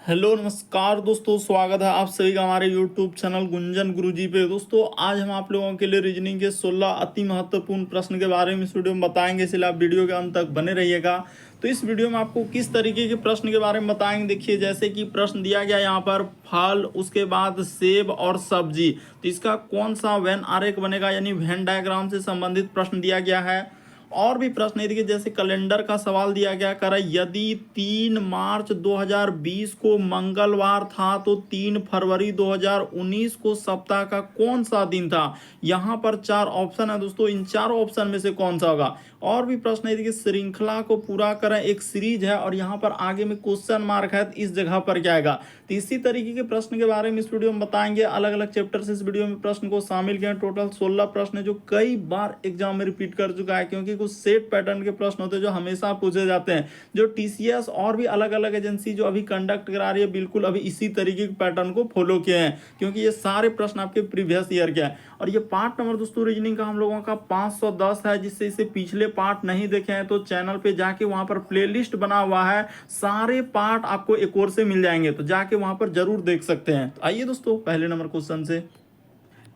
Hello नमस्कार दोस्तों, स्वागत है आप सभी का हमारे यूट्यूब चैनल गुंजन गुरुजी पे। दोस्तों आज हम आप लोगों के लिए रीजनिंग के 16 अति महत्वपूर्ण प्रश्न के बारे में इस वीडियो में बताएंगे, इसलिए आप वीडियो के अंत तक बने रहिएगा। तो इस वीडियो में आपको किस तरीके के प्रश्न के बारे में बताएंगे, देखिए जैसे कि प्रश्न दिया गया यहाँ पर फल, उसके बाद सेब और सब्जी। तो इसका कौन सा वेन आरेख बनेगा, यानी वेन डायग्राम से संबंधित प्रश्न दिया गया है। और भी प्रश्न है, देखिए जैसे कैलेंडर का सवाल दिया गया, कर यदि 3 मार्च 2020 को मंगलवार था तो 3 फरवरी 2019 को सप्ताह का कौन सा दिन था। यहाँ पर 4 ऑप्शन है दोस्तों, इन चारों ऑप्शन में से कौन सा होगा। और भी प्रश्न है, देखिए श्रृंखला को पूरा करें, एक सीरीज है और यहाँ पर आगे में क्वेश्चन मार्क है, तो इस जगह पर क्या आएगा। तो इसी तरीके के प्रश्न के बारे में इस वीडियो में बताएंगे। अलग अलग चैप्टर से इस वीडियो में प्रश्न को शामिल किया। टोटल 16 प्रश्न है जो कई बार एग्जाम में रिपीट कर चुका है, क्योंकि कुछ सेट पैटर्न के प्रश्न होते हैं जो हमेशा पूछे जाते हैं। जो टीसीएस और भी अलग अलग एजेंसी जो अभी कंडक्ट करा रही है, बिल्कुल अभी इसी तरीके के पैटर्न को फॉलो किए हैं, क्योंकि ये सारे प्रश्न आपके प्रीवियस ईयर के हैं। और ये पार्ट नंबर दोस्तों रीजनिंग का हम लोगों का 510 है, जिससे इसे पिछले पार्ट नहीं देखे हैं तो चैनल पे जाके वहां पर प्लेलिस्ट बना हुआ है, सारे पार्ट आपको एक और से मिल जाएंगे, तो जाके वहां पर जरूर देख सकते हैं। तो आइए दोस्तों पहले नंबर क्वेश्चन से।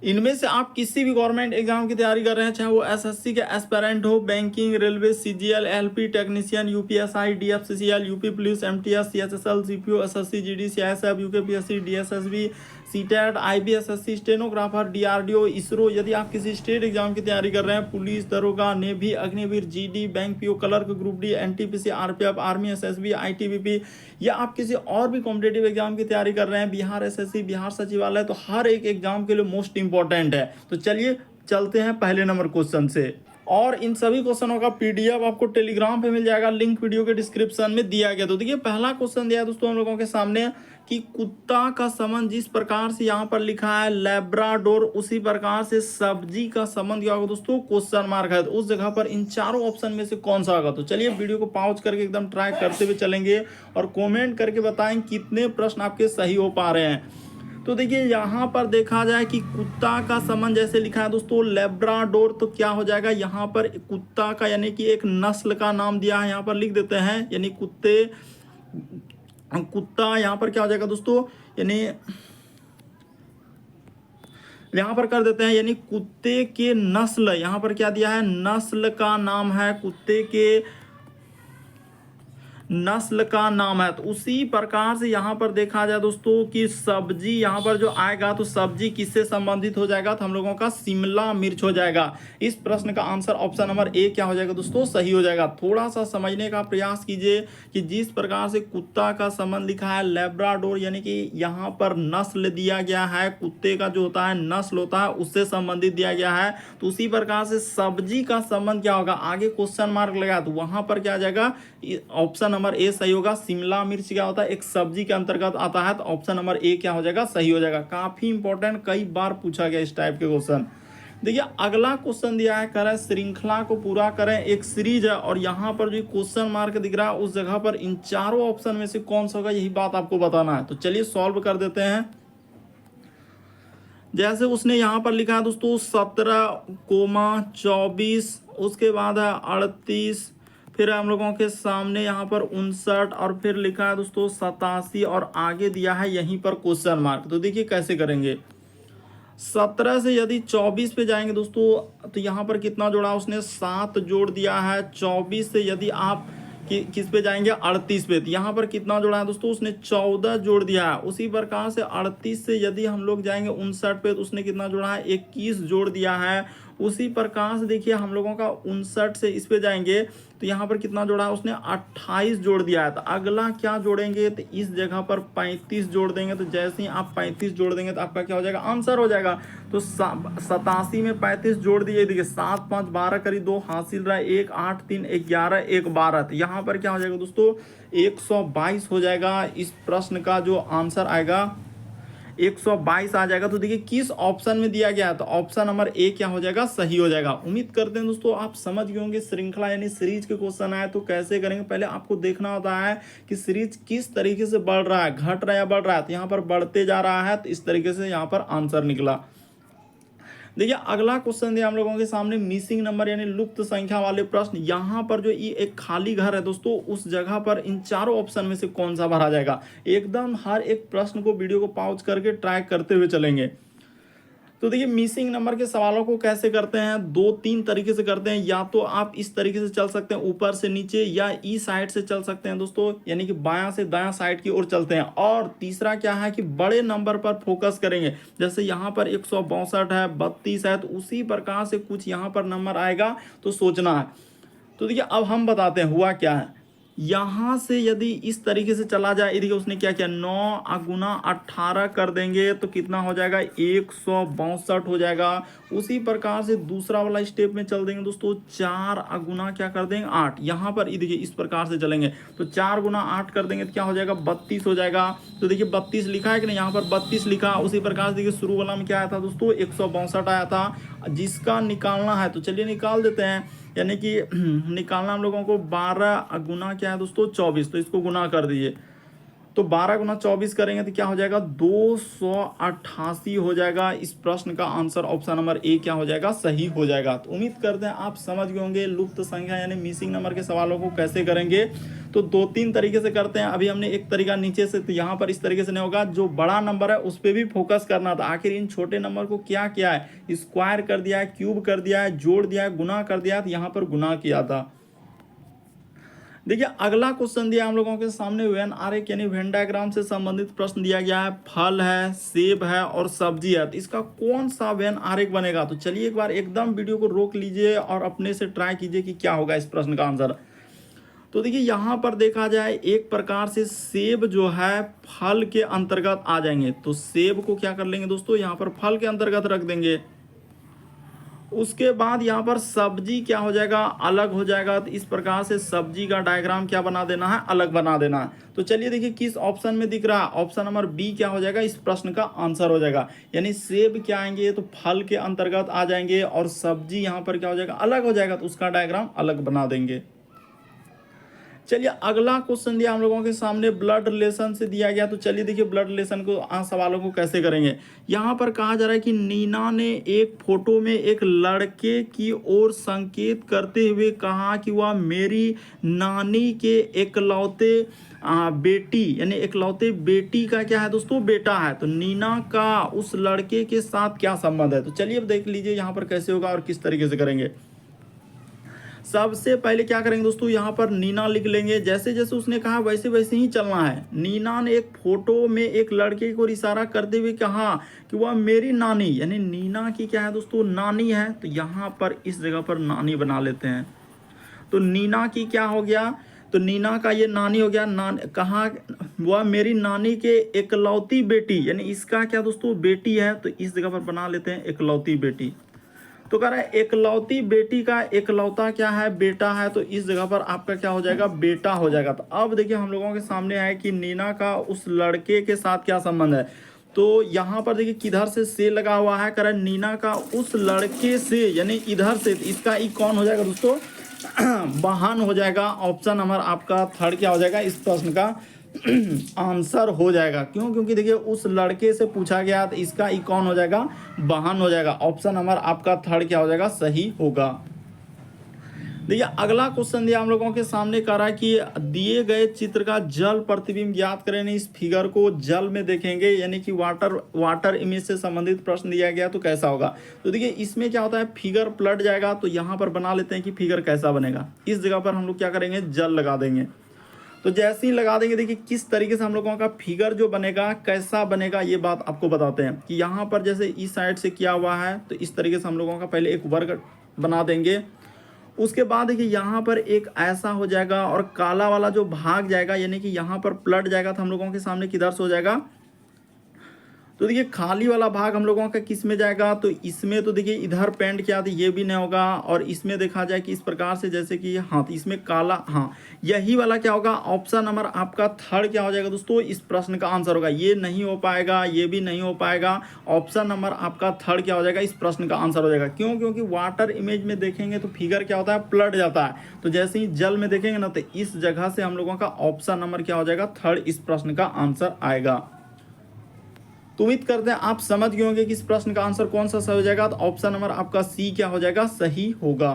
इनमें से आप किसी भी गवर्नमेंट एग्जाम की तैयारी कर रहे हैं, चाहे वो एसएससी के एस्पेरेंट हो, banking, railway, CGL, LP technician, UPSI, DFCCL, UP police, MTS, CHSL, CPO, SSC, GD, CISF, UKPSC, DSSB, CTET, IBSSC, stenographer, DRDO, ISRO. यदि आप किसी स्टेट एग्जाम की तैयारी कर रहे हैं, पुलिस, दरोगा, navy, Agniveer, GD, bank PO, clerk, group D, NTPC, RPF, army, SSB, ITBP, या आप किसी और भी कॉम्पिटेटिव एग्जाम की तैयारी कर रहे हैं, बिहार एसएससी, बिहार सचिवालय, तो हर एक एग्जाम के लिए मोस्ट इंपॉर्टेंट है। तो चलिए चलते हैं पहले नंबर क्वेश्चन से। और इन सभी क्वेश्चनों का पीडीएफ आपको टेलीग्राम पे मिल जाएगा, लिंक वीडियो के डिस्क्रिप्शन में दिया गया। तो देखिए पहला क्वेश्चन दिया है दोस्तों हम लोगों के सामने कि कुत्ता का संबंध जिस प्रकार से यहाँ पर लिखा है लैब्राडोर, उसी प्रकार से सब्जी का संबंध क्या होगा दोस्तों, क्वेश्चन मार्क है। तो उस जगह पर इन चारों ऑप्शन में से कौन सा होगा। तो चलिए वीडियो को पॉज करके एकदम ट्राई करते हुए चलेंगे और कमेंट करके बताएं कितने प्रश्न आपके सही हो पा रहे हैं। तो देखिए यहाँ पर देखा जाए कि कुत्ता का संबंध जैसे लिखा है दोस्तों लैब्राडोर, तो क्या हो जाएगा, यहाँ पर कुत्ता का यानी कि एक नस्ल का नाम दिया है, यहाँ पर लिख देते हैं, यानी कुत्ता यहाँ पर क्या हो जाएगा दोस्तों, यानी यहाँ पर कर देते हैं, यानी कुत्ते के नस्ल, यहाँ पर क्या दिया है, नस्ल का नाम है, कुत्ते के नस्ल का नाम है। तो उसी प्रकार से यहाँ पर देखा जाए दोस्तों कि सब्जी यहाँ पर जो आएगा, तो सब्जी किससे संबंधित हो जाएगा, तो हम लोगों का शिमला मिर्च हो जाएगा। इस प्रश्न का आंसर ऑप्शन नंबर ए क्या हो जाएगा दोस्तों, सही हो जाएगा। थोड़ा सा समझने का प्रयास कीजिए कि जिस प्रकार से कुत्ता का संबंध लिखा है लैब्राडोर, यानी कि यहाँ पर नस्ल दिया गया है, कुत्ते का जो होता है नस्ल होता है उससे संबंधित दिया गया है। तो उसी प्रकार से सब्जी का संबंध क्या होगा, आगे क्वेश्चन मार्क लगा, तो वहां पर क्या आ जाएगा, ऑप्शन नंबर ए सही होगा। शिमला मिर्च क्या होता है, एक सब्जी के अंतर्गत आता है, तो ऑप्शन नंबर ए क्या हो जाएगा, सही हो जाएगा। काफी इंपॉर्टेंट, कई बार पूछा गया इस टाइप के क्वेश्चन। देखिए अगला क्वेश्चन दिया है, कह रहा है श्रृंखला को पूरा करें, एक सीरीज है और यहाँ पर जो क्वेश्चन मार्क दिख रहा है उस जगह पर इन चारों ऑप्शन में से कौन सा होगा, यही बात आपको बताना है। तो चलिए सॉल्व कर देते हैं। जैसे उसने यहाँ पर लिखा है दोस्तों 17,24, उसके बाद है 38, फिर हम लोगों के सामने यहाँ पर 59 और फिर लिखा है दोस्तों 87 और आगे दिया है यहीं पर क्वेश्चन मार्क। तो देखिए कैसे करेंगे, 17 से यदि 24 पे जाएंगे दोस्तों, तो यहाँ पर कितना जोड़ा उसने, 7 जोड़ दिया है। 24 से यदि आप किस पे जाएंगे, 38 पे, तो यहाँ पर कितना जोड़ा है दोस्तों, उसने 14 जोड़ दिया है। उसी प्रकार से 38 से यदि हम लोग जाएंगे 59 पे, तो उसने कितना जोड़ा है, 21 जोड़ दिया है। उसी प्रकार से देखिए हम लोगों का 59 से इस पे जाएंगे, तो यहाँ पर कितना जोड़ा है, उसने 28 जोड़ दिया है। तो अगला क्या जोड़ेंगे, तो इस जगह पर 35 जोड़ देंगे। तो जैसे ही आप 35 जोड़ देंगे तो आपका क्या हो जाएगा, आंसर हो जाएगा। तो 87 में 35 जोड़ दिए, देखिए 7 5 12 करीब 2 हासिल रहा है, 1 8 3 11 1 12। तो यहाँ पर क्या हो जाएगा दोस्तों, 122 हो जाएगा। इस प्रश्न का जो आंसर आएगा 122 आ जाएगा। तो देखिए किस ऑप्शन में दिया गया है, तो ऑप्शन नंबर ए क्या हो जाएगा, सही हो जाएगा। उम्मीद करते हैं दोस्तों आप समझ गए होंगे, श्रृंखला यानी सीरीज के क्वेश्चन आए तो कैसे करेंगे। पहले आपको देखना होता है कि सीरीज किस तरीके से बढ़ रहा है, घट रहा है या बढ़ रहा है। तो यहाँ पर बढ़ते जा रहा है, तो इस तरीके से यहाँ पर आंसर निकला। देखिए अगला क्वेश्चन दिया हम लोगों के सामने मिसिंग नंबर यानी लुप्त संख्या वाले प्रश्न। यहाँ पर जो ये एक खाली घर है दोस्तों, उस जगह पर इन चारों ऑप्शन में से कौन सा भरा जाएगा। एकदम हर एक प्रश्न को वीडियो को पॉज करके ट्रैक करते हुए चलेंगे। तो देखिए मिसिंग नंबर के सवालों को कैसे करते हैं, दो तीन तरीके से करते हैं। या तो आप इस तरीके से चल सकते हैं ऊपर से नीचे, या ई साइड से चल सकते हैं दोस्तों, यानी कि बायां से दायां साइड की ओर चलते हैं। और तीसरा क्या है कि बड़े नंबर पर फोकस करेंगे। जैसे यहाँ पर 162 है, 32 है, तो उसी प्रकार से कुछ यहाँ पर नंबर आएगा तो सोचना है। तो देखिए अब हम बताते हैं हुआ क्या है। यहाँ से यदि इस तरीके से चला जाए, देखिए उसने क्या किया, 9 गुना 18 कर देंगे तो कितना हो जाएगा, 162 हो जाएगा। उसी प्रकार से दूसरा वाला स्टेप में चल देंगे दोस्तों, 4 गुना क्या कर देंगे, 8। यहाँ पर देखिए इस प्रकार से चलेंगे तो 4 गुना 8 कर देंगे तो क्या हो जाएगा, 32 हो जाएगा। तो देखिए 32 लिखा है कि नहीं, यहाँ पर 32 लिखा। उसी प्रकार से देखिए शुरू वाला में क्या आया था दोस्तों, 162 आया था, जिसका निकालना है तो चलिए निकाल देते हैं। यानी कि निकालना हम लोगों को 12 गुना क्या है दोस्तों, 24। तो इसको गुना कर दीजिए, तो 12 गुना 24 करेंगे तो क्या हो जाएगा, 288 हो जाएगा। इस प्रश्न का आंसर ऑप्शन नंबर ए क्या हो जाएगा, सही हो जाएगा। तो उम्मीद करते हैं आप समझ गए होंगे लुप्त संख्या यानी मिसिंग नंबर के सवालों को कैसे करेंगे। तो दो तीन तरीके से करते हैं। अभी हमने एक तरीका नीचे से, तो यहाँ पर इस तरीके से नहीं होगा, जो बड़ा नंबर है उस पर भी फोकस करना था। आखिर इन छोटे नंबर को क्या किया है, स्क्वायर कर दिया है, क्यूब कर दिया है, जोड़ दिया है, गुना कर दिया है, तो यहाँ पर गुना किया था। देखिए अगला क्वेश्चन दिया हम लोगों के सामने वेन आरेख यानी वेन डायग्राम से संबंधित प्रश्न दिया गया है। फल है, सेब है और सब्जी है, तो इसका कौन सा वेन आरेख बनेगा। तो चलिए एक बार एकदम वीडियो को रोक लीजिए और अपने से ट्राई कीजिए कि क्या होगा इस प्रश्न का आंसर। तो देखिए यहाँ पर देखा जाए एक प्रकार से सेब जो है फल के अंतर्गत आ जाएंगे, तो सेब को क्या कर लेंगे दोस्तों, यहाँ पर फल के अंतर्गत रख देंगे। उसके बाद यहाँ पर सब्जी क्या हो जाएगा, अलग हो जाएगा। तो इस प्रकार से सब्जी का डायग्राम क्या बना देना है, अलग बना देना है। तो चलिए देखिए किस ऑप्शन में दिख रहा है, ऑप्शन नंबर बी क्या हो जाएगा, इस प्रश्न का आंसर हो जाएगा। यानी सेब क्या आएंगे तो फल के अंतर्गत आ जाएंगे, और सब्जी यहाँ पर क्या हो जाएगा, अलग हो जाएगा, तो उसका डायग्राम अलग बना देंगे। चलिए अगला क्वेश्चन दिया हम लोगों के सामने ब्लड रिलेशन से दिया गया। तो चलिए देखिए ब्लड रिलेशन को सवालों को कैसे करेंगे। यहाँ पर कहा जा रहा है कि नीना ने एक फोटो में एक लड़के की ओर संकेत करते हुए कहा कि वह मेरी नानी के इकलौते बेटी यानी इकलौते बेटी का क्या है दोस्तों, बेटा है। तो नीना का उस लड़के के साथ क्या संबंध है। तो चलिए अब देख लीजिए यहाँ पर कैसे होगा और किस तरीके से करेंगे। सबसे पहले क्या करेंगे दोस्तों, यहाँ पर नीना लिख लेंगे। जैसे जैसे उसने कहा वैसे वैसे ही चलना है। नीना ने एक फोटो में एक लड़के को इशारा करते हुए कहा कि वह मेरी नानी, यानी नीना की क्या है दोस्तों, नानी है। तो यहाँ पर इस जगह पर नानी बना लेते हैं। तो नीना की क्या हो गया, तो नीना का ये नानी हो गया। कहा वह मेरी नानी के इकलौती बेटी, यानी इसका क्या दोस्तों, बेटी है। तो इस जगह पर बना लेते हैं इकलौती बेटी। तो कह रहा है इकलौती बेटी का इकलौता क्या है, बेटा है। तो इस जगह पर आपका क्या हो जाएगा, बेटा हो जाएगा। तो अब देखिए हम लोगों के सामने है कि नीना का उस लड़के के साथ क्या संबंध है। तो यहाँ पर देखिए किधर से लगा हुआ है, कह रहा है नीना का उस लड़के से, यानी इधर से। इसका ई कौन हो जाएगा दोस्तों, बहन हो जाएगा। ऑप्शन नंबर आपका थर्ड क्या हो जाएगा, इस प्रश्न का आंसर हो जाएगा। क्यों, क्योंकि देखिए उस लड़के से पूछा गया, तो इसका ई कौन हो जाएगा, बहन हो जाएगा। ऑप्शन नंबर आपका थर्ड क्या हो जाएगा, सही होगा। देखिए अगला क्वेश्चन दिया हम लोगों के सामने, कह रहा है कि दिए गए चित्र का जल प्रतिबिंब ज्ञात करें। इस फिगर को जल में देखेंगे, यानी कि वाटर इमेज से संबंधित प्रश्न दिया गया, तो कैसा होगा। तो देखिए इसमें क्या होता है, फिगर पलट जाएगा। तो यहाँ पर बना लेते हैं कि फिगर कैसा बनेगा। इस जगह पर हम लोग क्या करेंगे, जल लगा देंगे। तो जैसे ही लगा देंगे देखिए किस तरीके से हम लोगों का फिगर जो बनेगा कैसा बनेगा, ये बात आपको बताते हैं। कि यहाँ पर जैसे इस साइड से किया हुआ है, तो इस तरीके से हम लोगों का पहले एक वर्ग बना देंगे। उसके बाद देखिए यहाँ पर एक ऐसा हो जाएगा, और काला वाला जो भाग जाएगा, यानी कि यहाँ पर पलट जाएगा, तो हम लोगों के सामने किधर से हो जाएगा। तो देखिए खाली वाला भाग हम लोगों का किस में जाएगा, तो इसमें। तो देखिए इधर पेंट किया तो ये भी नहीं होगा। और इसमें देखा जाए कि इस प्रकार से जैसे कि हाँ, तो इसमें काला, हाँ यही वाला क्या होगा, ऑप्शन नंबर आपका थर्ड क्या हो जाएगा दोस्तों, इस प्रश्न का आंसर होगा। ये नहीं हो पाएगा, ये भी नहीं हो पाएगा। ऑप्शन नंबर आपका थर्ड क्या हो जाएगा, इस प्रश्न का आंसर हो जाएगा। क्यों, क्योंकि वाटर इमेज में देखेंगे तो फिगर क्या होता है, पलट जाता है। तो जैसे ही जल में देखेंगे ना, तो इस जगह से हम लोगों का ऑप्शन नंबर क्या हो जाएगा, थर्ड, इस प्रश्न का आंसर आएगा। तो उम्मीद करते हैं आप समझ गए होंगे कि इस प्रश्न का आंसर कौन सा सही हो जाएगा। तो ऑप्शन नंबर आपका सी क्या हो जाएगा, सही होगा।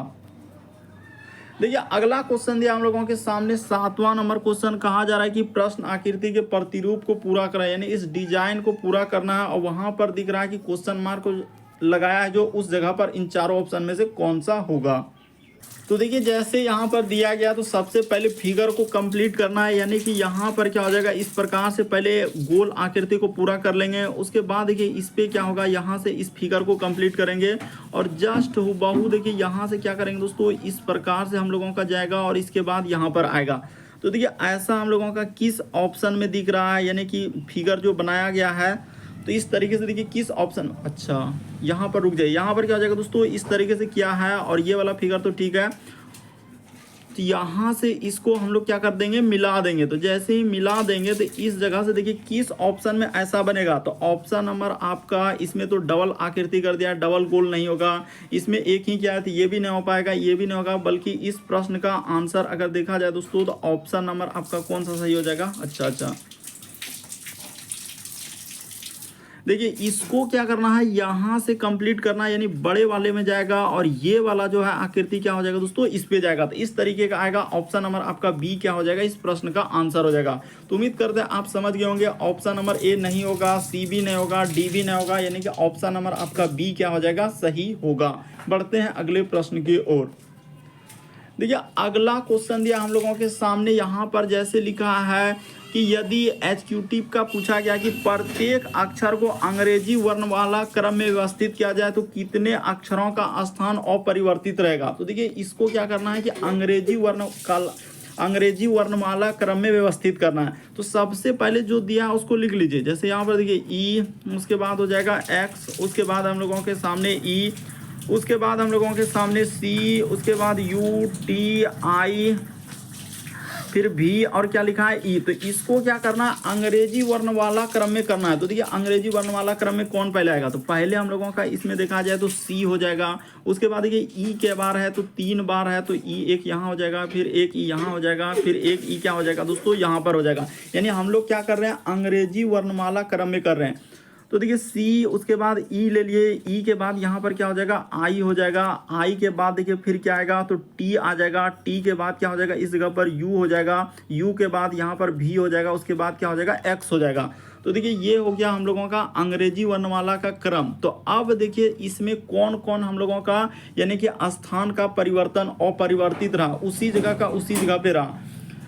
देखिए अगला क्वेश्चन दिया हम लोगों के सामने 7वां नंबर क्वेश्चन। कहा जा रहा है कि प्रश्न आकृति के प्रतिरूप को पूरा करें, यानी इस डिजाइन को पूरा करना है। और वहां पर दिख रहा है कि क्वेश्चन मार्क को लगाया है, जो उस जगह पर इन चारों ऑप्शन में से कौन सा होगा। तो देखिए जैसे यहाँ पर दिया गया, तो सबसे पहले फिगर को कंप्लीट करना है, यानी कि यहाँ पर क्या हो जाएगा, इस प्रकार से पहले गोल आकृति को पूरा कर लेंगे। उसके बाद देखिए इस पे क्या होगा, यहाँ से इस फिगर को कंप्लीट करेंगे और जस्ट हूबहू देखिए यहाँ से क्या करेंगे दोस्तों, इस प्रकार से हम लोगों का जाएगा और इसके बाद यहाँ पर आएगा। तो देखिए ऐसा हम लोगों का किस ऑप्शन में दिख रहा है, यानी कि फिगर जो बनाया गया है, तो इस तरीके से देखिए किस ऑप्शन, अच्छा यहाँ पर रुक जाइए, यहाँ पर क्या हो जाएगा दोस्तों, इस तरीके से किया है और ये वाला फिगर तो ठीक है। तो यहाँ से इसको हम लोग क्या कर देंगे, मिला देंगे। तो जैसे ही मिला देंगे तो इस जगह से देखिए किस ऑप्शन में ऐसा बनेगा। तो ऑप्शन नंबर आपका इसमें तो डबल आकृति कर दिया, डबल गोल नहीं होगा। इसमें एक ही क्या है, तो ये भी नहीं हो पाएगा, ये भी नहीं होगा। बल्कि इस प्रश्न का आंसर अगर देखा जाए दोस्तों, तो ऑप्शन नंबर आपका कौन सा सही हो जाएगा। अच्छा देखिए इसको क्या करना है, यहाँ से कंप्लीट करना है, यानी बड़े वाले में जाएगा और ये वाला जो है आकृति क्या हो जाएगा दोस्तों, इस पे जाएगा। तो इस तरीके का आएगा। ऑप्शन नंबर आपका बी क्या हो जाएगा, इस प्रश्न का आंसर हो जाएगा। तो उम्मीद करते हैं आप समझ गए होंगे। ऑप्शन नंबर ए नहीं होगा, सी भी नहीं होगा, डी भी नहीं होगा, यानी कि ऑप्शन नंबर आपका बी क्या हो जाएगा, सही होगा। बढ़ते हैं अगले प्रश्न की ओर। देखिए अगला क्वेश्चन दिया हम लोगों के सामने, यहाँ पर जैसे लिखा है कि यदि एग्जीक्यूटिव का पूछा गया कि प्रत्येक अक्षर को अंग्रेजी वर्णमाला क्रम में व्यवस्थित किया जाए तो कितने अक्षरों का स्थान अपरिवर्तित रहेगा। तो देखिए इसको क्या करना है कि अंग्रेजी वर्णमाला क्रम में व्यवस्थित करना है। तो सबसे पहले जो दिया उसको लिख लीजिए। जैसे यहाँ पर देखिए ई, उसके बाद हो जाएगा एक्स, उसके बाद हम लोगों के सामने ई, उसके बाद हम लोगों के सामने सी, उसके बाद यू टी आई, फिर भी और क्या लिखा है ई। तो इसको क्या करना है, अंग्रेजी वर्णमाला क्रम में करना है। तो देखिए अंग्रेजी वर्णमाला क्रम में कौन पहले आएगा, तो पहले हम लोगों का इसमें देखा जाए तो सी हो जाएगा। उसके बाद देखिए ई के बार है तो 3 बार है, तो ई एक यहाँ हो जाएगा, फिर एक ई यहाँ हो जाएगा, फिर एक ई क्या हो जाएगा दोस्तों, यहाँ पर हो जाएगा। यानी हम लोग क्या कर रहे हैं, अंग्रेजी वर्णमाला क्रम में कर रहे हैं। तो देखिए सी, उसके बाद ई ले लिए, ई के बाद यहाँ पर क्या हो जाएगा, आई हो जाएगा। आई के बाद देखिए फिर क्या आएगा, तो टी आ जाएगा। टी के बाद क्या हो जाएगा, इस जगह पर यू हो जाएगा। यू के बाद यहाँ पर भी हो जाएगा। उसके बाद क्या हो जाएगा, एक्स हो जाएगा। तो देखिए ये हो गया हम लोगों का अंग्रेजी वर्णमाला का क्रम। तो अब देखिए इसमें कौन कौन हम लोगों का यानी कि स्थान का परिवर्तन अपरिवर्तित रहा, उसी जगह का उसी जगह पे रहा।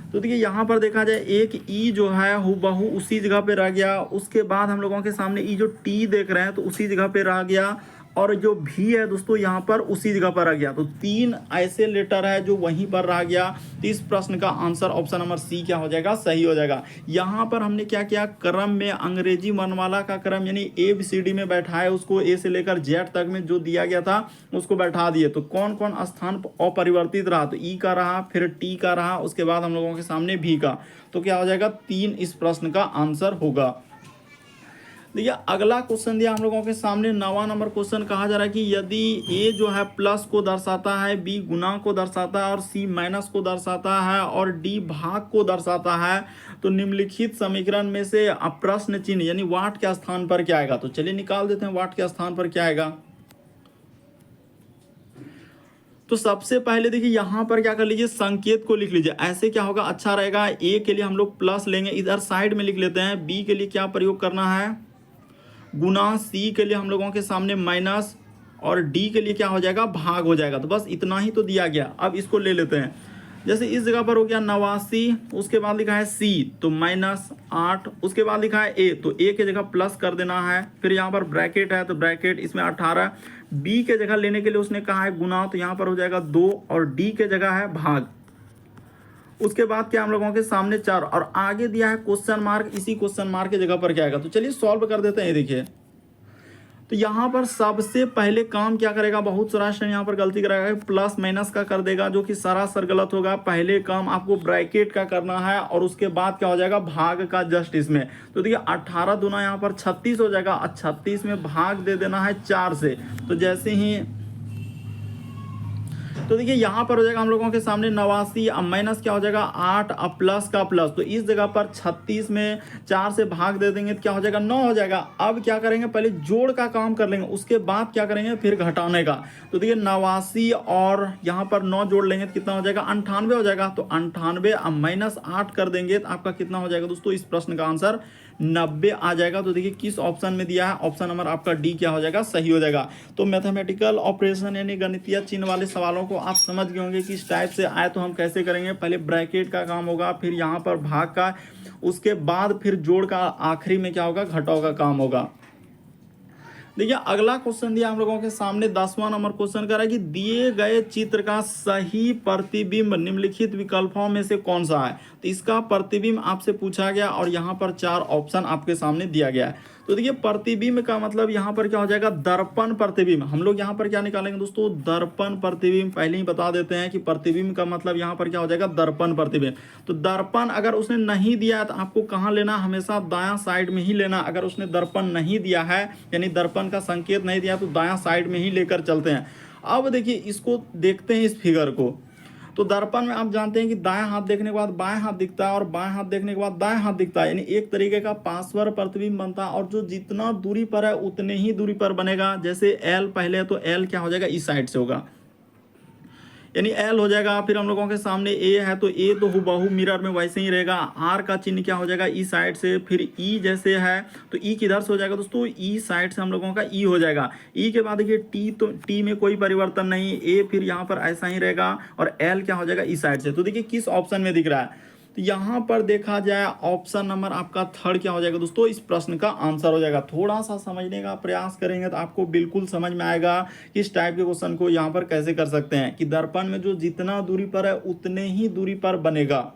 तो देखिए यहाँ पर देखा जाए एक ई जो है हूबहू उसी जगह पे रह गया। उसके बाद हम लोगों के सामने ई जो टी देख रहे हैं तो उसी जगह पे रह गया, और जो भी है दोस्तों यहाँ पर उसी जगह पर रह गया। तो 3 ऐसे लेटर है जो वहीं पर रह गया। तो इस प्रश्न का आंसर ऑप्शन नंबर सी क्या हो जाएगा, सही हो जाएगा। यहाँ पर हमने क्या किया, क्रम में अंग्रेजी वर्णमाला का क्रम यानी ABCD में बैठाए, उसको ए से लेकर जेड तक में जो दिया गया था उसको बैठा दिए। तो कौन कौन स्थान अपरिवर्तित रहा, तो ई का रहा, फिर टी का रहा, उसके बाद हम लोगों के सामने भी का। तो क्या हो जाएगा, 3 इस प्रश्न का आंसर होगा। देखिए अगला क्वेश्चन दिया हम लोगों के सामने 9वां नंबर क्वेश्चन। कहा जा रहा है कि यदि ए जो है प्लस को दर्शाता है, बी गुना को दर्शाता है और सी माइनस को दर्शाता है और डी भाग को दर्शाता है, तो निम्नलिखित समीकरण में से प्रश्न चिन्ह यानी वाट के स्थान पर क्या आएगा। तो चलिए निकाल देते हैं वाट के स्थान पर क्या आएगा। तो सबसे पहले देखिए यहाँ पर क्या कर लीजिए, संकेत को लिख लीजिए। ऐसे क्या होगा, अच्छा रहेगा। ए के लिए हम लोग प्लस लेंगे, इधर साइड में लिख लेते हैं। बी के लिए क्या प्रयोग करना है, गुना। सी के लिए हम लोगों के सामने माइनस, और डी के लिए क्या हो जाएगा, भाग हो जाएगा। तो बस इतना ही तो दिया गया। अब इसको ले लेते हैं। जैसे इस जगह पर हो गया 89, उसके बाद लिखा है सी तो -8, उसके बाद लिखा है ए तो ए के जगह प्लस कर देना है। फिर यहाँ पर ब्रैकेट है तो ब्रैकेट इसमें 18। बी के जगह लेने के लिए उसने कहा है गुना, तो यहाँ पर हो जाएगा 2, और डी के जगह है भाग। उसके बाद क्या हम लोगों के सामने 4, और आगे दिया है क्वेश्चन मार्क। इसी क्वेश्चन मार्क की जगह पर क्या आएगा, तो चलिए सॉल्व कर देते हैं। ये देखिए तो यहाँ पर सबसे पहले काम क्या करेगा, बहुत सारा स्टूडेंट यहाँ पर गलती करेगा, प्लस माइनस का कर देगा, जो कि सरासर गलत होगा। पहले काम आपको ब्रैकेट का करना है और उसके बाद क्या हो जाएगा, भाग का जस्ट इसमें। तो देखिए 18 दूना यहाँ पर 36 हो जाएगा, और 36 में भाग दे देना है 4 से। तो जैसे ही तो देखिए यहाँ पर हो जाएगा हम लोगों के सामने 89, अब माइनस क्या हो जाएगा 8, अब प्लस का प्लस, तो इस जगह पर 36 में 4 से भाग दे देंगे तो क्या हो जाएगा 9 हो जाएगा। अब क्या करेंगे, पहले जोड़ का काम कर लेंगे, उसके बाद क्या करेंगे फिर घटाने का। तो देखिए 89 और यहाँ पर 9 जोड़ लेंगे तो कितना हो जाएगा 98 हो जाएगा। तो 98 अब माइनस 8 कर देंगे तो आपका कितना हो जाएगा दोस्तों, इस प्रश्न का आंसर 90 आ जाएगा। तो देखिए किस ऑप्शन में दिया है, ऑप्शन नंबर आपका डी क्या हो जाएगा, सही हो जाएगा। तो मैथमेटिकल ऑपरेशन यानी गणितीय चिन्ह वाले सवालों को आप समझ गए होंगे कि इस टाइप से आए तो हम कैसे करेंगे। पहले ब्रैकेट का काम होगा, फिर यहाँ पर भाग का, उसके बाद फिर जोड़ का, आखिरी में क्या होगा घटाव का काम होगा। देखिए अगला क्वेश्चन दिया हम लोगों के सामने 10वां नंबर क्वेश्चन कर रहा है कि दिए गए चित्र का सही प्रतिबिंब निम्नलिखित विकल्पों में से कौन सा है। तो इसका प्रतिबिंब आपसे पूछा गया और यहाँ पर 4 ऑप्शन आपके सामने दिया गया है। तो देखिए प्रतिबिंब का मतलब यहाँ पर क्या हो जाएगा, दर्पण प्रतिबिंब। हम लोग यहाँ पर क्या निकालेंगे दोस्तों, दर्पण प्रतिबिंब। पहले ही बता देते हैं कि प्रतिबिंब का मतलब यहाँ पर क्या हो जाएगा, दर्पण प्रतिबिंब। तो दर्पण अगर उसने नहीं दिया है तो आपको कहाँ लेना, हमेशा दायां साइड में ही लेना। अगर उसने दर्पण नहीं दिया है यानी दर्पण का संकेत नहीं दिया तो दायां साइड में ही लेकर चलते हैं। अब देखिए इसको देखते हैं इस फिगर को। तो दर्पण में आप जानते हैं कि दायां हाथ देखने के बाद बाएं हाथ दिखता है और बाएं हाथ देखने के बाद दाएं हाथ दिखता है, यानी एक तरीके का पार्श्व प्रतिबिंब बनता है। और जो जितना दूरी पर है उतने ही दूरी पर बनेगा। जैसे एल पहले है तो एल क्या हो जाएगा, इस साइड से होगा, यानी एल हो जाएगा। फिर हम लोगों के सामने ए है तो ए तो हुबहू मिरर में वैसे ही रहेगा। आर का चिन्ह क्या हो जाएगा, ई साइड से। फिर ई जैसे है तो ई किधर से हो जाएगा दोस्तों, ई साइड से हम लोगों का ई हो जाएगा। ई के बाद देखिए टी, तो टी में कोई परिवर्तन नहीं, ए फिर यहाँ पर ऐसा ही रहेगा और एल क्या हो जाएगा, ई साइड से। तो देखिए किस ऑप्शन में दिख रहा है, तो यहाँ पर देखा जाए ऑप्शन नंबर आपका थर्ड क्या हो जाएगा दोस्तों, इस प्रश्न का आंसर हो जाएगा। थोड़ा सा समझने का प्रयास करेंगे तो आपको बिल्कुल समझ में आएगा कि इस टाइप के क्वेश्चन को यहाँ पर कैसे कर सकते हैं कि दर्पण में जो जितना दूरी पर है उतने ही दूरी पर बनेगा।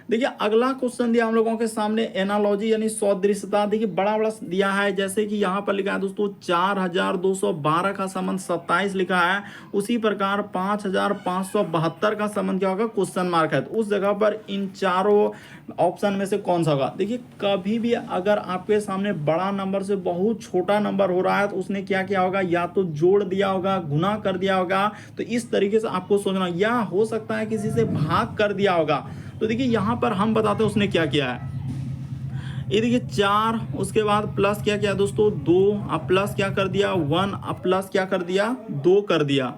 देखिए अगला क्वेश्चन दिया हम लोगों के सामने एनालॉजी यानी सदृशता। देखिए बड़ा बड़ा दिया है, जैसे कि यहाँ पर लिखा है दोस्तों 4212 का संबंध 27 लिखा है, उसी प्रकार 5572 का संबंध क्या होगा, क्वेश्चन मार्क है। तो उस जगह पर इन चारों ऑप्शन में से कौन सा होगा। देखिए कभी भी अगर आपके सामने बड़ा नंबर से बहुत छोटा नंबर हो रहा है तो उसने क्या किया होगा, या तो जोड़ दिया होगा, गुना कर दिया होगा। तो इस तरीके से आपको सोचना, या हो सकता है किसी से भाग कर दिया होगा। तो देखिए यहाँ पर हम बताते हैं उसने क्या किया है। ये देखिए 4, उसके बाद प्लस क्या किया दोस्तों 2, अब प्लस क्या कर दिया 1, अब प्लस क्या कर दिया 2 कर दिया।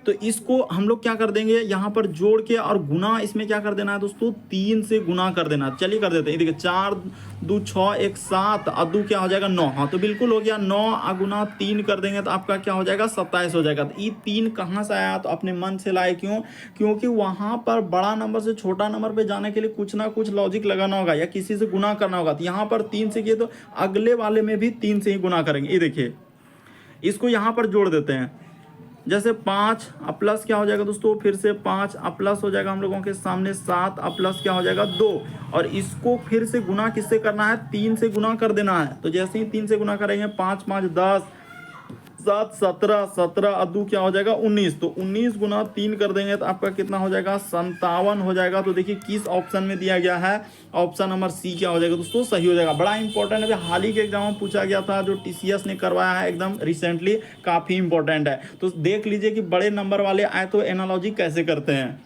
तो इसको हम लोग क्या कर देंगे, यहाँ पर जोड़ के और गुना इसमें क्या कर देना है दोस्तों, 3 से गुना कर देना। चलिए कर देते हैं। देखिए 4 2 6 1 7 और 2 क्या हो जाएगा 9। हाँ तो बिल्कुल हो गया। 9 गुना 3 कर देंगे तो आपका क्या हो जाएगा 27 हो जाएगा। तो ये 3 कहाँ से आया, तो अपने मन से लाए। क्यों, क्योंकि वहाँ पर बड़ा नंबर से छोटा नंबर पे जाने के लिए कुछ ना कुछ लॉजिक लगाना होगा या किसी से गुना करना होगा। तो यहाँ पर 3 से किए तो अगले वाले में भी 3 से ही गुना करेंगे। ये देखिए इसको यहाँ पर जोड़ देते हैं। जैसे 5 अब प्लस क्या हो जाएगा दोस्तों, फिर से 5 अब प्लस हो जाएगा हम लोगों के सामने 7 अब प्लस क्या हो जाएगा 2। और इसको फिर से गुना किससे करना है, 3 से गुना कर देना है। तो जैसे ही 3 से गुना करेंगे 5 5 10 7 17 17 अद्दू क्या हो जाएगा 19। तो 19 गुना 3 कर देंगे तो आपका कितना हो जाएगा 57 हो जाएगा। तो देखिए किस ऑप्शन में दिया गया है, ऑप्शन नंबर सी क्या हो जाएगा दोस्तों, सही हो जाएगा। बड़ा इंपॉर्टेंट है, हाल ही के एग्जाम में पूछा गया था, जो टीसीएस ने करवाया है एकदम रिसेंटली, काफ़ी इंपॉर्टेंट है। तो देख लीजिए कि बड़े नंबर वाले आए तो एनालॉजी कैसे करते हैं।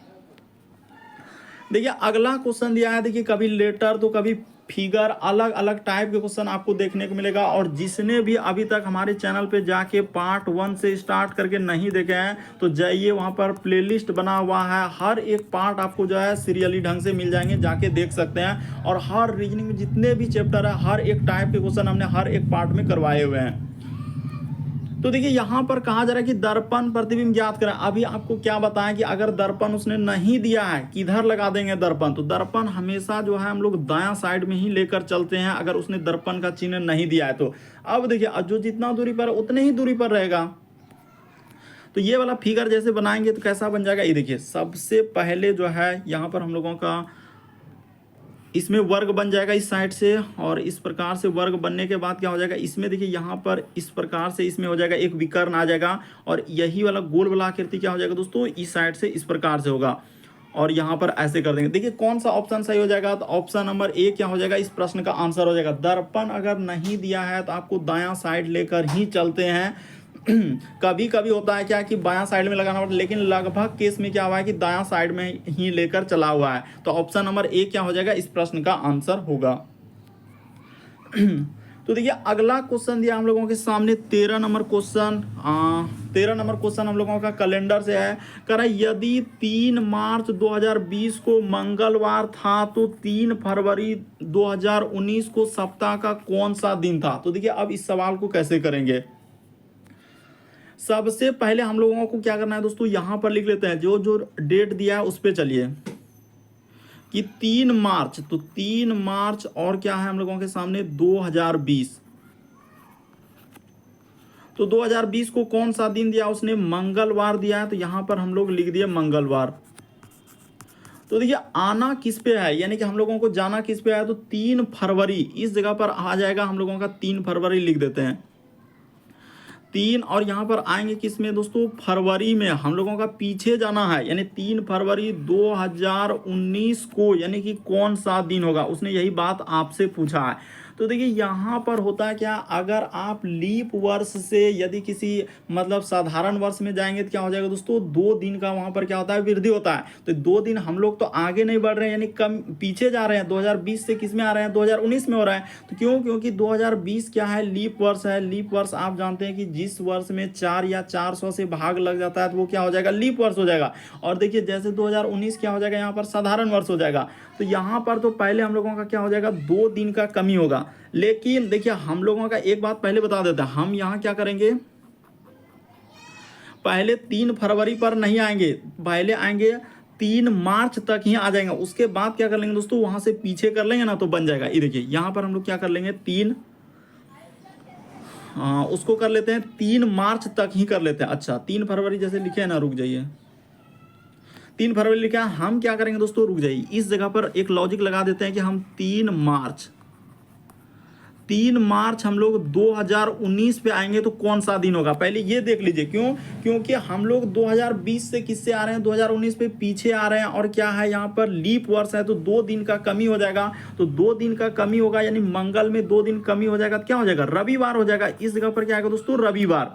देखिए अगला क्वेश्चन दिया है, देखिए कभी लेटर तो कभी फिगर, अलग अलग टाइप के क्वेश्चन आपको देखने को मिलेगा। और जिसने भी अभी तक हमारे चैनल पे जाके पार्ट 1 से स्टार्ट करके नहीं देखे हैं तो जाइए, वहाँ पर प्लेलिस्ट बना हुआ है। हर एक पार्ट आपको जो है सीरियली ढंग से मिल जाएंगे, जाके देख सकते हैं। और हर रीजनिंग में जितने भी चैप्टर है, हर एक टाइप के क्वेश्चन हमने हर एक पार्ट में करवाए हुए हैं। तो देखिए यहाँ पर कहा जा रहा है कि दर्पण प्रतिबिंब ज्ञात करें। अभी आपको क्या बताएं कि अगर दर्पण उसने नहीं दिया है, किधर लगा देंगे दर्पण। तो दर्पण हमेशा जो है हम लोग दायां साइड में ही लेकर चलते हैं, अगर उसने दर्पण का चिन्ह नहीं दिया है तो। अब देखिए जो जितना दूरी पर उतने ही दूरी पर रहेगा। तो ये वाला फिगर जैसे बनाएंगे तो कैसा बन जाएगा, ये देखिए सबसे पहले जो है यहाँ पर हम लोगों का इसमें वर्ग बन जाएगा इस साइड से, और इस प्रकार से वर्ग बनने के बाद क्या हो जाएगा, इसमें देखिए यहाँ पर इस प्रकार से इसमें हो जाएगा एक विकर्ण आ जाएगा। और यही वाला गोल वाला आकृति क्या हो जाएगा दोस्तों, इस साइड से इस प्रकार से होगा। और यहाँ पर ऐसे कर देंगे। देखिए कौन सा ऑप्शन सही हो जाएगा, तो ऑप्शन नंबर ए क्या हो जाएगा, इस प्रश्न का आंसर हो जाएगा। दर्पण अगर नहीं दिया है तो आपको दायां साइड लेकर ही चलते हैं। कभी कभी होता है क्या कि बायां साइड में लगाना पड़ता है, लेकिन लगभग केस में क्या हुआ है कि दायां साइड में ही लेकर चला हुआ है। तो ऑप्शन नंबर ए क्या हो जाएगा, इस प्रश्न का आंसर होगा। तो देखिए अगला क्वेश्चन दिया हम लोगों के सामने 13 नंबर क्वेश्चन। 13 नंबर क्वेश्चन हम लोगों का कैलेंडर से है। कह रहा है यदि 3 मार्च 2020 को मंगलवार था तो 3 फरवरी 2019 को सप्ताह का कौन सा दिन था। तो देखिए अब इस सवाल को कैसे करेंगे। सबसे पहले हम लोगों को क्या करना है दोस्तों, यहां पर लिख लेते हैं जो जो डेट दिया है उस पर चलिए कि 3 मार्च, तो 3 मार्च और क्या है हम लोगों के सामने 2020। तो 2020 को कौन सा दिन दिया उसने, मंगलवार दिया है, तो यहां पर हम लोग लिख दिए मंगलवार। तो देखिए आना किस पे है, यानी कि हम लोगों को जाना किस पे है, तो 3 फरवरी इस जगह पर आ जाएगा हम लोगों का, 3 फरवरी लिख देते हैं 3। और यहाँ पर आएंगे किस में दोस्तों, फरवरी में हम लोगों का पीछे जाना है, यानी 3 फरवरी 2019 को, यानी कि कौन सा दिन होगा, उसने यही बात आपसे पूछा है। तो देखिए यहाँ पर होता है क्या, अगर आप लीप वर्ष से यदि किसी मतलब साधारण वर्ष में जाएंगे तो क्या हो जाएगा दोस्तों, 2 दिन का वहां पर क्या होता है, वृद्धि होता है। तो 2 दिन हम लोग तो आगे नहीं बढ़ रहे हैं, यानी कम पीछे जा रहे हैं। 2020 से किस में आ रहे हैं, 2019 में हो रहा है। तो क्यों, क्योंकि 2020 क्या है, लीप वर्ष है। लीप वर्ष आप जानते हैं कि जिस वर्ष में 4 या 400 से भाग लग जाता है तो वो क्या हो जाएगा, लीप वर्ष हो जाएगा। और देखिए जैसे 2019 क्या हो जाएगा, यहाँ पर साधारण वर्ष हो जाएगा। तो यहाँ पर तो पहले हम लोगों का क्या हो जाएगा, 2 दिन का कमी होगा। लेकिन देखिए हम लोगों का एक बात पहले बता देते हैं, हम यहाँ क्या करेंगे, पहले 3 फरवरी पर नहीं आएंगे, पहले आएंगे 3 मार्च तक ही आ जाएंगे। उसके बाद क्या कर लेंगे दोस्तों, वहां से पीछे कर लेंगे ना तो बन जाएगा। ये देखिए यहाँ पर हम लोग क्या कर लेंगे, 3 उसको कर लेते हैं 3 मार्च तक ही कर लेते हैं। अच्छा 3 फरवरी जैसे लिखे है ना, रुक जाइए, 3 फरवरी लिखा है, हम क्या करेंगे दोस्तों, रुक जाइए, इस जगह पर एक लॉजिक लगा देते हैं कि हम 3 मार्च हम लोग 2019 पे आएंगे तो कौन सा दिन होगा, पहले ये देख लीजिए। क्यों, क्योंकि हम लोग 2020 से किससे आ रहे हैं, 2019 पे पीछे आ रहे हैं। और क्या है यहाँ पर लीप वर्ष है, तो 2 दिन का कमी हो जाएगा। तो 2 दिन का कमी होगा, यानी मंगल में 2 दिन कमी हो जाएगा, तो क्या हो जाएगा, रविवार हो जाएगा। इस जगह पर क्या आएगा दोस्तों, रविवार।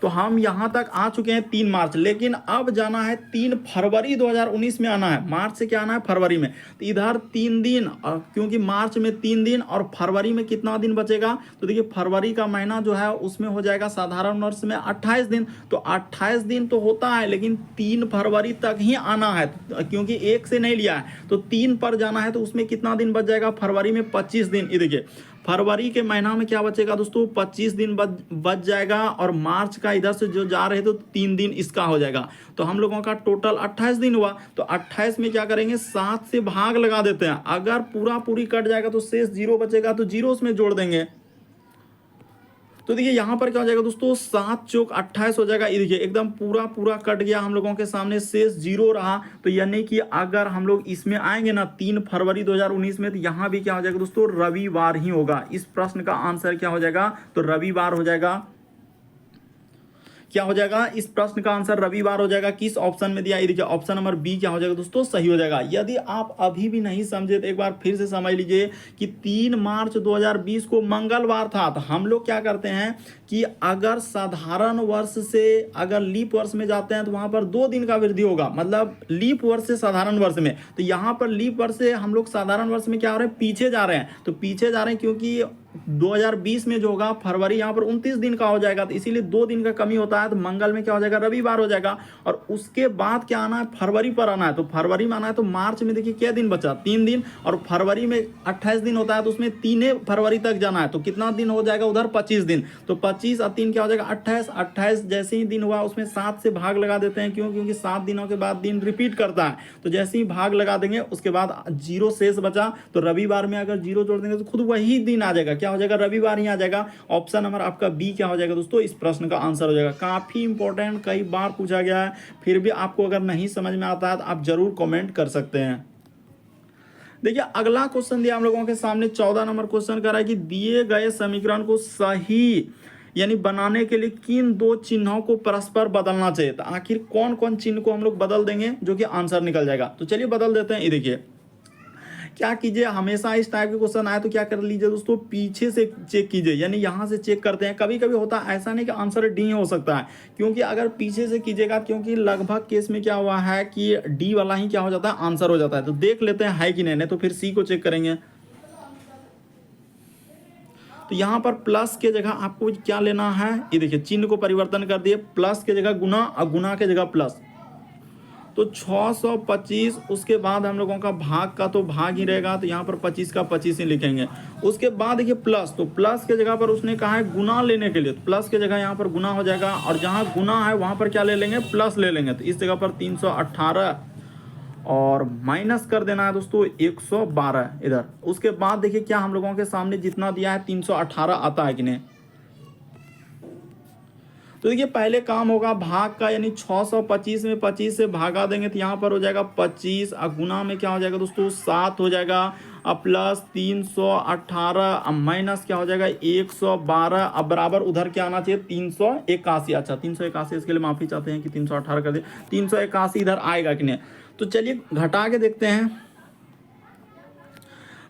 तो हम यहां तक आ चुके हैं 3 मार्च, लेकिन अब जाना है 3 फरवरी 2019 में आना है। मार्च से क्या आना है, फरवरी में। तो इधर 3 दिन, क्योंकि मार्च में 3 दिन और फरवरी में कितना दिन बचेगा, तो देखिए फरवरी का महीना जो है उसमें हो जाएगा साधारण वर्ष में 28 दिन। तो 28 दिन तो होता है, लेकिन 3 फरवरी तक ही आना है, क्योंकि 1 से नहीं लिया है। तो 3 पर जाना है, तो उसमें कितना दिन बच जाएगा, फरवरी में 25 दिन। ये देखिए फरवरी के महीना में क्या बचेगा दोस्तों, 25 दिन बच जाएगा। और मार्च का इधर से जो जा रहे तो 3 दिन इसका हो जाएगा। तो हम लोगों का टोटल 28 दिन हुआ। तो 28 में क्या करेंगे, 7 से भाग लगा देते हैं। अगर पूरी कट जाएगा तो शेष 0 बचेगा, तो 0 उसमें जोड़ देंगे। तो देखिए यहाँ पर क्या हो जाएगा दोस्तों, 7 चौक 28 हो जाएगा। ये देखिए एकदम पूरा कट गया हम लोगों के सामने, शेष 0 रहा। तो यानी कि अगर हम लोग इसमें आएंगे ना 3 फरवरी 2019 में, तो यहाँ भी क्या हो जाएगा दोस्तों, रविवार ही होगा। इस प्रश्न का आंसर क्या हो जाएगा, तो रविवार हो जाएगा। क्या हो जाएगा, इस प्रश्न का आंसर रविवार हो जाएगा। किस ऑप्शन में दिया, ये देखिए ऑप्शन नंबर बी क्या हो जाएगा दोस्तों, सही हो जाएगा। यदि आप अभी भी नहीं समझे तो एक बार फिर से समझ लीजिए कि 3 मार्च 2020 को मंगलवार था। तो हम लोग क्या करते हैं कि अगर साधारण वर्ष से अगर लीप वर्ष में जाते हैं तो वहां पर 2 दिन का वृद्धि होगा, मतलब लीप वर्ष से साधारण वर्ष में। तो यहाँ पर लीप वर्ष से हम लोग साधारण वर्ष में क्या हो रहे हैं, पीछे जा रहे हैं। तो पीछे जा रहे हैं क्योंकि 2020 में जो होगा फरवरी यहाँ पर 29 दिन का हो जाएगा, तो इसीलिए 2 दिन का कमी होता है। तो मंगल में क्या हो जाएगा, रविवार हो जाएगा। और उसके बाद क्या आना है, फरवरी पर आना है। तो फरवरी में आना है, तो मार्च में देखिए क्या दिन बचा, 3 दिन। और फरवरी में 28 दिन होता है, तो उसमें 3 फरवरी तक जाना है। तो कितना दिन हो जाएगा उधर, 25 दिन। तो 25 और 3 क्या हो जाएगा, 28। 28 जैसे ही दिन हुआ उसमें 7 से भाग लगा देते हैं। क्यों, क्योंकि 7 दिनों के बाद दिन रिपीट करता है। तो जैसे ही भाग लगा देंगे उसके बाद 0 शेष बचा। तो रविवार में अगर 0 जोड़ देंगे तो खुद वही दिन आ जाएगा, क्या हो जाएगा, रविवार ही आ जाएगा। ऑप्शन नंबर आपका बी क्या हो जाएगा दोस्तों, इस प्रश्न का आंसर हो जाएगा। काफी इंपॉर्टेंट, कई बार पूछा गया है। फिर भी आपको अगर नहीं समझ में आता है तो आप जरूर कमेंट कर सकते हैं। देखिए अगला क्वेश्चन दिया हम लोगों के सामने, 14 नंबर क्वेश्चन कर रहा है कि दिए गए समीकरण को सही यानी बनाने के लिए किन 2 चिन्हों को परस्पर बदलना चाहिए। तो आखिर कौन कौन चिन्ह को हम लोग बदल देंगे जो कि आंसर निकल जाएगा। तो चलिए बदल देते हैं। ये देखिए क्या कीजिए, हमेशा इस टाइप के क्वेश्चन आए तो क्या कर लीजिए दोस्तों, पीछे से चेक कीजिए, यानी यहाँ से चेक करते हैं। कभी कभी होता है ऐसा नहीं कि आंसर डी हो सकता है, क्योंकि अगर पीछे से कीजिएगा, क्योंकि लगभग केस में क्या हुआ है कि डी वाला ही क्या हो जाता है, आंसर हो जाता है। तो देख लेते हैं है कि नहीं, तो फिर सी को चेक करेंगे। तो यहाँ पर प्लस के जगह आपको क्या लेना है, ये देखिए चिन्ह को परिवर्तन कर दिए, प्लस के जगह गुना और गुना के जगह प्लस। तो 625, उसके बाद हम लोगों का भाग का तो भाग ही रहेगा, तो यहाँ पर 25 का 25 ही लिखेंगे। उसके बाद देखिए प्लस, तो प्लस के जगह पर उसने कहा है गुना लेने के लिए, तो प्लस के जगह यहाँ पर गुना हो जाएगा, और जहाँ गुना है वहाँ पर क्या ले लेंगे, प्लस ले लेंगे। तो इस जगह पर 318 और माइनस कर देना है दोस्तों 112 इधर। उसके बाद देखिए क्या हम लोगों के सामने जितना दिया है 318 आता है कि नहीं। तो देखिए पहले काम होगा भाग का, यानी 625 में 25 से भागा देंगे तो यहाँ पर हो जाएगा 25, और गुना में क्या हो जाएगा दोस्तों 7 हो जाएगा, अब प्लस 318, अब माइनस क्या हो जाएगा 112, अब बराबर उधर क्या आना चाहिए 381। अच्छा 381, इसके लिए माफ़ी चाहते हैं कि 318 कर दे, 381 इधर आएगा कि नहीं। तो चलिए घटा के देखते हैं।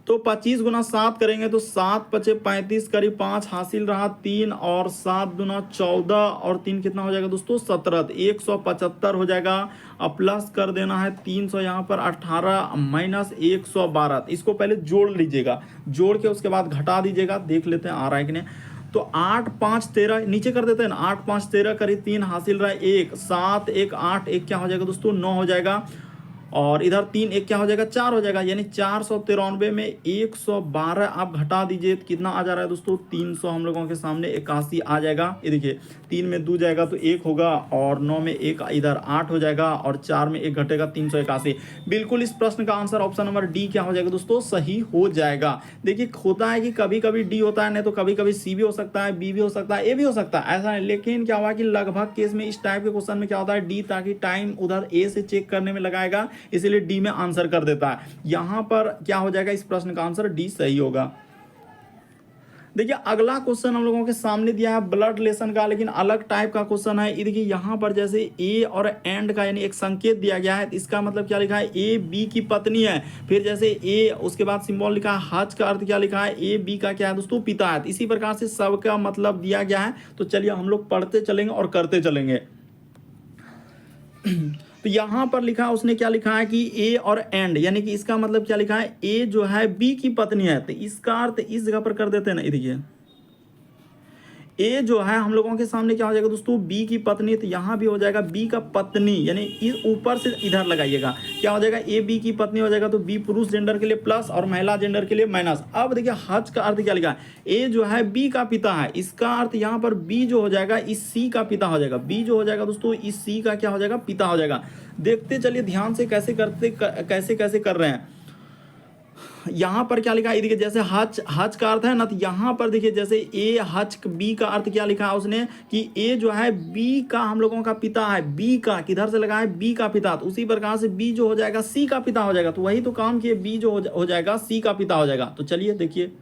तो 25 गुना 7 करेंगे तो 7 पचे 35, करीब 5 हासिल रहा 3, और 7 दुना 14, और 3 कितना हो जाएगा दोस्तों 17, 175 हो जाएगा। अब प्लस कर देना है 300 यहाँ पर 18 माइनस 112, इसको पहले जोड़ लीजिएगा, जोड़ के उसके बाद घटा दीजिएगा, देख लेते हैं आ रहा है कि नहीं। तो 8 5 13 नीचे कर देते हैं ना, 8 5 13 करीब 3 हासिल रहा है 1, 7 1 8, एक क्या हो जाएगा दोस्तों 9 हो जाएगा, और इधर 3 एक क्या हो जाएगा 4 हो जाएगा, यानी 493 में 112 आप घटा दीजिए तो कितना आ जा रहा है दोस्तों 300 हम लोगों के सामने 81 आ जाएगा। ये देखिए 3 में 2 जाएगा तो 1 होगा, और 9 में 1 इधर 8 हो जाएगा, और 4 में 1 घटेगा 381। बिल्कुल इस प्रश्न का आंसर ऑप्शन नंबर डी क्या हो जाएगा दोस्तों, सही हो जाएगा। देखिए होता है कि कभी कभी डी होता है, नहीं तो कभी कभी सी भी हो सकता है, बी भी हो सकता है, ए भी हो सकता है, ऐसा है। लेकिन क्या हुआ कि लगभग केस में इस टाइप के क्वेश्चन में क्या होता है डी, ताकि टाइम उधर ए से चेक करने में लगाएगा, इसलिए डी में आंसर कर देता है। यहां पर क्या हो जाएगा, इस प्रश्न का आंसर डी सही होगा। देखिए अगला क्वेश्चन हम लोगों के सामने दिया है ब्लड रिलेशन का, लेकिन अलग टाइप का क्वेश्चन है। देखिए यहाँ पर जैसे ए और एंड का यानी एक संकेत दिया गया है, इसका मतलब क्या लिखा है, ए बी की पत्नी है। फिर जैसे ए, उसके बाद सिंबल लिखा है हज, का अर्थ क्या लिखा है, ए बी का क्या है दोस्तों पिता है। इसी प्रकार से सबका मतलब दिया गया है। तो चलिए हम लोग पढ़ते चलेंगे और करते चलेंगे। तो यहां पर लिखा, उसने क्या लिखा है कि ए और एंड, यानी कि इसका मतलब क्या लिखा है, ए जो है बी की पत्नी है। तो इसका अर्थ इस जगह पर कर देते हैं ना, देखिए ए जो है हम लोगों के सामने क्या हो जाएगा दोस्तों, बी की पत्नी। तो यहाँ भी हो जाएगा बी का पत्नी, यानी इस ऊपर से इधर लगाइएगा, क्या हो जाएगा ए बी की पत्नी हो जाएगा। तो बी पुरुष जेंडर के लिए प्लस और महिला जेंडर के लिए माइनस। अब देखिए हज का अर्थ क्या लिखा है, ए जो है बी का पिता है, इसका अर्थ यहाँ पर बी जो हो जाएगा इस सी का पिता हो जाएगा। बी जो हो जाएगा दोस्तों इस सी का क्या हो जाएगा, पिता हो जाएगा। देखते चलिए ध्यान से कैसे कैसे कर रहे हैं। यहाँ पर क्या लिखा है, देखिए जैसे हज का अर्थ है ना, तो यहाँ पर देखिए जैसे ए हज बी का अर्थ क्या लिखा है उसने कि ए जो है बी का हम लोगों का पिता है, बी का किधर से लगा है, बी का पिता। तो उसी प्रकार से बी जो हो जाएगा सी का पिता हो जाएगा। तो वही तो काम किए, बी जो हो जाएगा सी का पिता हो जाएगा। तो चलिए देखिए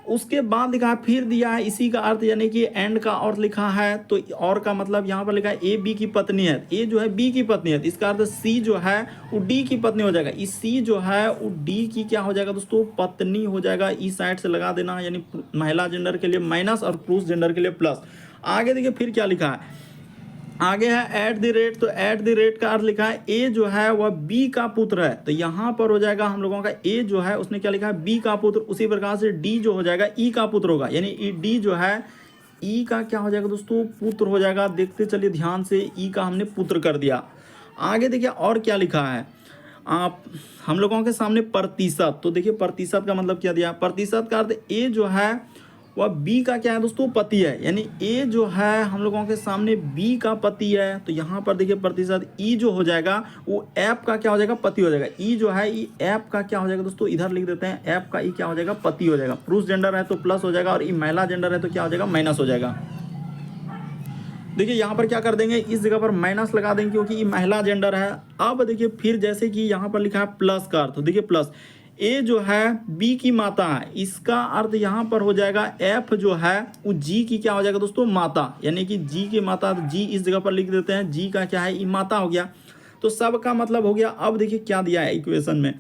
उसके बाद लिखा है, फिर दिया है इसी का अर्थ, यानी कि एंड का अर्थ लिखा है। तो और का मतलब यहाँ पर लिखा है ए बी की पत्नी है, ए जो है बी की पत्नी है। इसका अर्थ सी जो है वो डी की पत्नी हो जाएगा। इस सी जो है वो डी की क्या हो जाएगा दोस्तों, पत्नी हो जाएगा। इस साइड से लगा देना, यानी महिला जेंडर के लिए माइनस और पुरुष जेंडर के लिए प्लस। आगे देखिए फिर क्या लिखा है, आगे है एट द रेट। तो एट द रेट का अर्थ लिखा है ए जो है वह बी का पुत्र है। तो यहाँ पर हो जाएगा हम लोगों का ए जो है उसने क्या लिखा है, बी का पुत्र। उसी प्रकार से डी जो हो जाएगा ई का पुत्र होगा, यानी डी जो है ई का क्या हो जाएगा दोस्तों, पुत्र हो जाएगा। देखते चलिए ध्यान से, ई का हमने पुत्र कर दिया। आगे देखिए और क्या लिखा है आप हम लोगों के सामने, प्रतिशत। तो देखिए प्रतिशत का मतलब क्या दिया, प्रतिशत का अर्थ ए जो है वह बी का क्या है दोस्तों, पति है। यानी ए जो है हम लोगों के सामने बी का पति है। तो यहाँ पर देखिए प्रतिशत ई जो हो जाएगा वो एफ का क्या हो जाएगा, पति हो जाएगा। ई जो है ई एफ का क्या हो जाएगा दोस्तों, इधर लिख देते हैं, एफ का ई क्या हो जाएगा, पति हो जाएगा। पुरुष जेंडर है तो प्लस हो जाएगा, और ई महिला जेंडर है तो क्या हो जाएगा, माइनस हो जाएगा। देखिए यहाँ पर क्या कर देंगे, इस जगह पर माइनस लगा देंगे क्योंकि ये महिला जेंडर है। अब देखिए फिर जैसे कि यहाँ पर लिखा है प्लस का अर्थ, तो देखिए प्लस ए जो है बी की माता है, इसका अर्थ यहाँ पर हो जाएगा एफ जो है वो जी की क्या हो जाएगा दोस्तों, माता। यानी कि जी की माता, तो जी इस जगह पर लिख देते हैं, जी का क्या है, ये माता हो गया। तो सब का मतलब हो गया। अब देखिए क्या दिया है इक्वेशन में,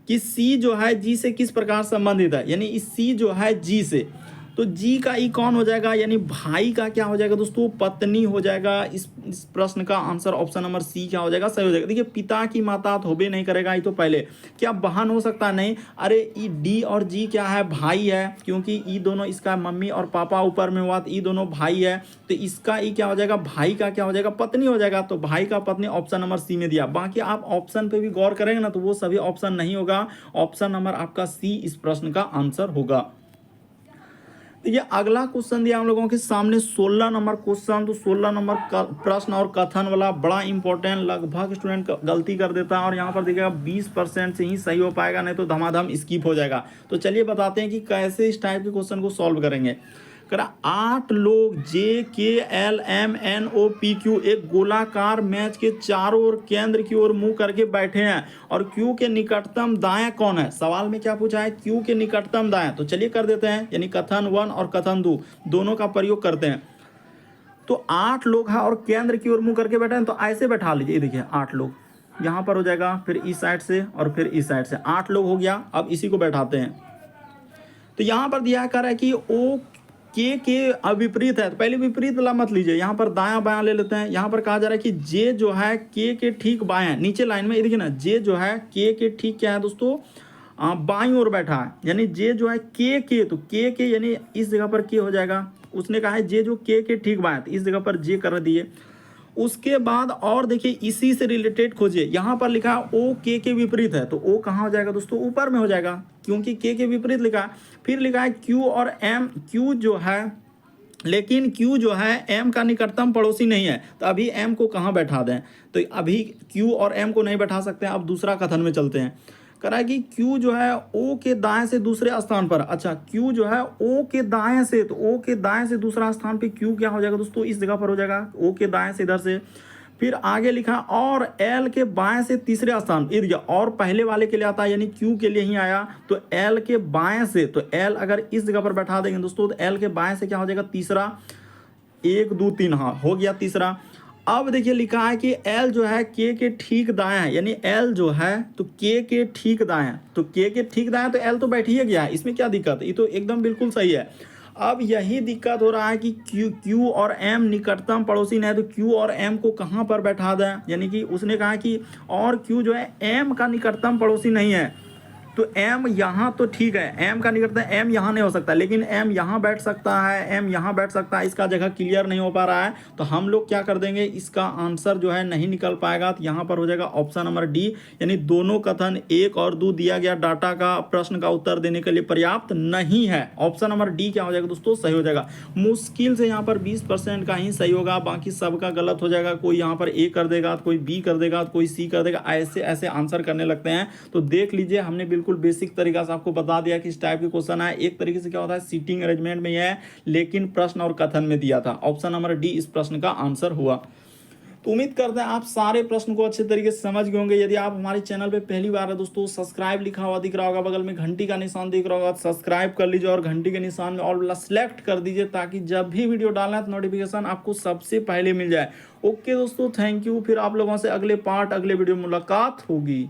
कि सी जो है जी से किस प्रकार संबंधित है, यानी इस सी जो है जी से, तो जी का ई कौन हो जाएगा, यानी भाई का क्या हो जाएगा दोस्तों, पत्नी हो जाएगा। इस प्रश्न का आंसर ऑप्शन नंबर सी क्या हो जाएगा, सही हो जाएगा। देखिए पिता की माता तो होबे नहीं करेगा, ये तो पहले। क्या बहन हो सकता है, नहीं। अरे ई डी और जी क्या है, भाई है, क्योंकि ई दोनों, इसका मम्मी और पापा ऊपर में हुआ तो ई दोनों भाई है, तो इसका ई क्या हो जाएगा, भाई का क्या हो जाएगा, पत्नी हो जाएगा। तो भाई का पत्नी ऑप्शन नंबर सी में दिया। बाकी आप ऑप्शन पे भी गौर करेंगे ना तो वो सभी ऑप्शन नहीं होगा, ऑप्शन नंबर आपका सी इस प्रश्न का आंसर होगा। ये अगला क्वेश्चन दिया हम लोगों के सामने 16 नंबर क्वेश्चन। तो 16 नंबर का प्रश्न और कथन वाला बड़ा इंपॉर्टेंट, लगभग स्टूडेंट गलती कर देता है और यहाँ पर देखिएगा 20% से ही सही हो पाएगा, नहीं तो धमाधम स्किप हो जाएगा। तो चलिए बताते हैं कि कैसे इस टाइप के क्वेश्चन को सॉल्व करेंगे। करा 8 लोग J K L M N O P Q एक गोलाकार मैच के चारों ओर केंद्र की ओर मुंह करके बैठे हैं और क्यू के निकटतम दाएं कौन है। सवाल में क्या पूछा है, क्यू के निकटतम दाएं। तो चलिए कर देते हैं, यानी कथन 1 और कथन 2 दोनों का प्रयोग करते हैं। तो 8 लोग हैं और केंद्र की ओर मुंह करके बैठे हैं, तो ऐसे बैठा लीजिए। देखिए 8 लोग यहाँ पर हो जाएगा, फिर इस साइड से और फिर इस साइड से 8 लोग हो गया। अब इसी को बैठाते हैं। तो यहाँ पर दिया कर है कि ओ के अविपरीत है, तो पहले विपरीत वाला मत लीजिए, यहाँ पर दायां बायां ले लेते हैं। यहाँ पर कहा जा रहा है कि जे जो है के ठीक बायां, नीचे लाइन में ये देखिए ना, जे जो है के ठीक क्या है दोस्तों, बाईं ओर बैठा है, यानी जे जो है के तो के यानी इस जगह पर के हो जाएगा। उसने कहा है जे जो के ठीक बायां, तो इस जगह पर जे कर दिए। उसके बाद और देखिए इसी से रिलेटेड खोजिए। यहाँ पर लिखा है ओ के विपरीत है, तो ओ कहाँ हो जाएगा दोस्तों, ऊपर में हो जाएगा, क्योंकि के विपरीत लिखा है। फिर लिखा है क्यू और एम, क्यू जो है, लेकिन क्यू जो है एम का निकटतम पड़ोसी नहीं है, तो अभी एम को कहाँ बैठा दें, तो अभी क्यू और एम को नहीं बैठा सकते हैं। अब दूसरा कथन में चलते हैं। करा कि Q जो है O के दाएं से दूसरे स्थान पर, अच्छा Q जो है O के दाएं से, तो O के दाएं से दूसरा स्थान पे Q क्या हो जाएगा दोस्तों, इस जगह पर हो जाएगा, O के दाएं से इधर से। फिर आगे लिखा और L के बाएं से तीसरे स्थान, इधर और पहले वाले के लिए आता है, यानी Q के लिए ही आया, तो L के बाएं से, तो L अगर इस जगह पर बैठा देंगे दोस्तों, तो L के बाएं से क्या हो जाएगा, तीसरा, 1 2 3, हाँ हो गया तीसरा। अब देखिए लिखा है कि L जो है के ठीक दाएं है, यानी L जो है तो के ठीक दाएं, तो के ठीक दाएं, तो L तो बैठ ही गया है, इसमें क्या दिक्कत है, ये तो एकदम बिल्कुल सही है। अब यही दिक्कत हो रहा है कि Q और M निकटतम पड़ोसी नहीं है, तो Q और M को कहाँ पर बैठा दें, यानी कि उसने कहा कि और Q जो है M का निकटतम पड़ोसी नहीं है, तो M यहाँ तो ठीक है, M का निकटतम, M यहाँ नहीं हो सकता, लेकिन M यहाँ बैठ सकता है, M यहाँ बैठ सकता है, इसका जगह क्लियर नहीं हो पा रहा है। तो हम लोग क्या कर देंगे, इसका आंसर जो है नहीं निकल पाएगा, तो यहाँ पर हो जाएगा ऑप्शन नंबर डी, यानी दोनों कथन 1 और 2 दिया गया डाटा का प्रश्न का उत्तर देने के लिए पर्याप्त नहीं है। ऑप्शन नंबर डी क्या हो जाएगा दोस्तों, सही हो जाएगा। मुश्किल से यहाँ पर 20% का ही सही होगा, बाकी सबका गलत हो जाएगा। कोई यहाँ पर ए कर देगा, कोई बी कर देगा, कोई सी कर देगा, ऐसे ऐसे आंसर करने लगते हैं। तो देख लीजिए, हमने बिल्कुल बेसिक तरीका से आपको बता दिया कि इस टाइप के क्वेश्चन है। एक तरीके से क्या होता है, सीटिंग अरेंजमेंट में है, लेकिन प्रश्न और कथन में दिया था। ऑप्शन नंबर डी इस प्रश्न का आंसर हुआ। तो उम्मीद करते हैं आप सारे प्रश्न को अच्छे तरीके से समझ गए होंगे। यदि आप हमारे चैनल पे पहली बार है दोस्तों, सब्सक्राइब लिखा हुआ दिख रहा होगा, बगल में घंटी का निशान दिख रहा होगा, सब्सक्राइब कर लीजिए और घंटी के निशान में ऑल वाला सेलेक्ट कर दीजिए, ताकि जब भी वीडियो डालना है तो नोटिफिकेशन आपको सबसे पहले मिल जाए। ओके दोस्तों, थैंक यू। फिर आप लोगों से अगले पार्ट, अगले वीडियो मुलाकात होगी।